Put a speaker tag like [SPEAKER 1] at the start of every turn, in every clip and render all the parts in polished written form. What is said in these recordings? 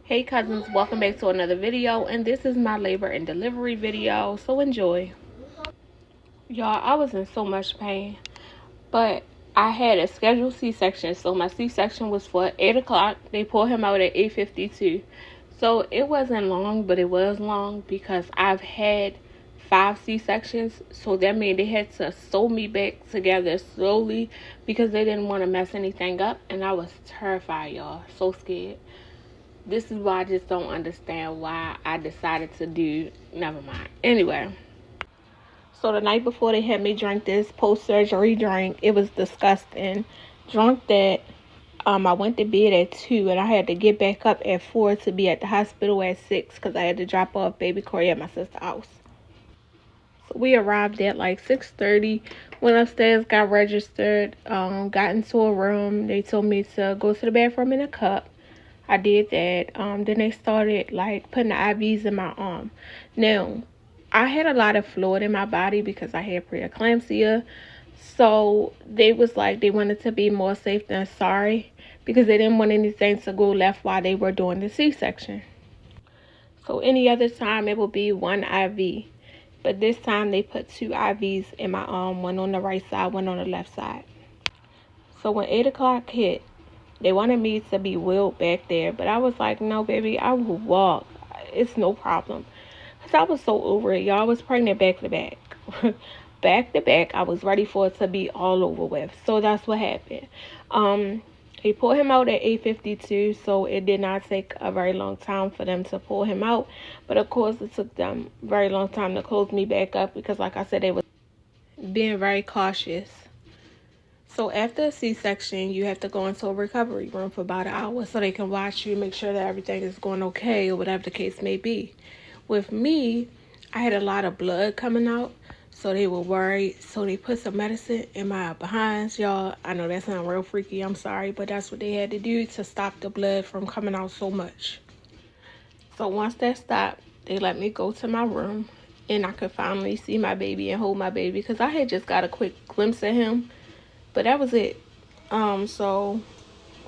[SPEAKER 1] Hey cousins, welcome back to another video, and this is my labor and delivery video, so enjoy. Y'all, I was in so much pain, but I had a scheduled C-section, so my C-section was for 8 o'clock. They pulled him out at 8:52, so it wasn't long, but it was long because I've had 5 C-sections, so that means they had to sew me back together slowly because they didn't want to mess anything up, and I was terrified, y'all, so scared. This is why I just don't understand why I decided to do. Never mind. Anyway, so the night before they had me drink this post-surgery drink, it was disgusting. Drunk that. I went to bed at 2 and I had to get back up at 4 to be at the hospital at 6 because I had to drop off baby Corey at my sister's house. So we arrived at like 6:30. Went upstairs, got registered, got into a room. They told me to go to the bathroom in a cup. I did that. Then they started like putting the IVs in my arm. Now, I had a lot of fluid in my body because I had preeclampsia. So they was like they wanted to be more safe than sorry because they didn't want anything to go left while they were doing the C-section. So any other time it would be one IV. But this time they put 2 IVs in my arm, one on the right side, one on the left side. So when 8 o'clock hit, they wanted me to be wheeled back there, but I was like, no, baby, I will walk. It's no problem. Because I was so over it, y'all. I was pregnant back to back. Back to back. I was ready for it to be all over with. So that's what happened. They pulled him out at 8:52, so it did not take a very long time for them to pull him out. But, of course, it took them a very long time to close me back up because, like I said, they were being very cautious. So after a C-section, you have to go into a recovery room for about an hour so they can watch you, make sure that everything is going okay or whatever the case may be. With me, I had a lot of blood coming out, so they were worried. So they put some medicine in my behinds, y'all. I know that sounds real freaky, I'm sorry, but that's what they had to do to stop the blood from coming out so much. So once that stopped, they let me go to my room, and I could finally see my baby and hold my baby because I had just got a quick glimpse of him. But that was it. So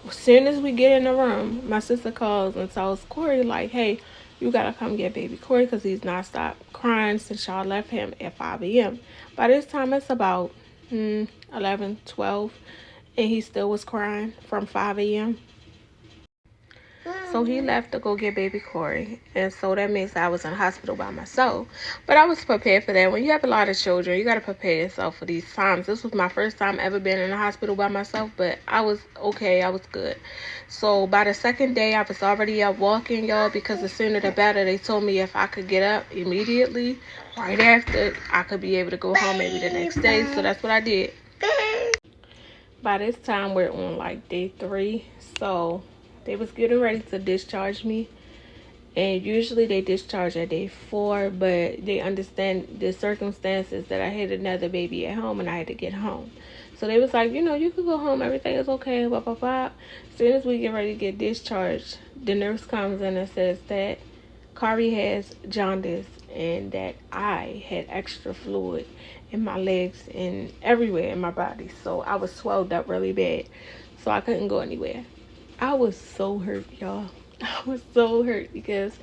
[SPEAKER 1] as soon as we get in the room, my sister calls and tells Corey, like, hey, you gotta come get baby Corey because he's not stopped crying since y'all left him at 5 a.m. By this time, it's about 11, 12, and he still was crying from 5 a.m. So he left to go get baby Corey, and so that means I was in the hospital by myself. But I was prepared for that. When you have a lot of children, you got to prepare yourself for these times. This was my first time ever being in the hospital by myself, but I was okay. I was good. So by the second day, I was already up walking, y'all, because the sooner the better. They told me if I could get up immediately, right after, I could be able to go home maybe the next day. So that's what I did. By this time, we're on like day 3, so they was getting ready to discharge me, and usually they discharge at day 4, but they understand the circumstances that I had another baby at home and I had to get home. So they was like, you could go home, everything is okay, blah, blah, blah. As soon as we get ready to get discharged, the nurse comes in and says that Kari has jaundice and that I had extra fluid in my legs and everywhere in my body. So I was swelled up really bad, so I couldn't go anywhere. I was so hurt, y'all. I was so hurt because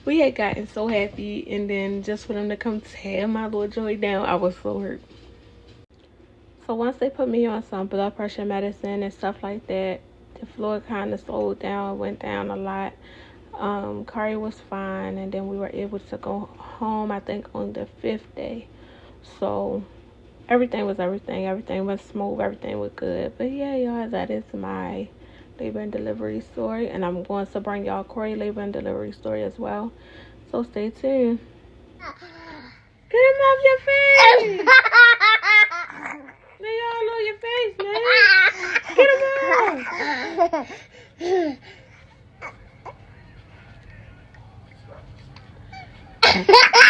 [SPEAKER 1] we had gotten so happy, and then just for them to come tear my little joy down, I was so hurt. So once they put me on some blood pressure medicine and stuff like that, the fluid kind of slowed down, went down a lot. Kari was fine, and then we were able to go home, I think, on the 5th day. So everything was everything. Everything was smooth. Everything was good. But yeah, y'all, that is my labor and delivery story, and I'm going to bring y'all Corey labor and delivery story as well, so stay tuned. Get him off your face. They all on your face, man. Get him off.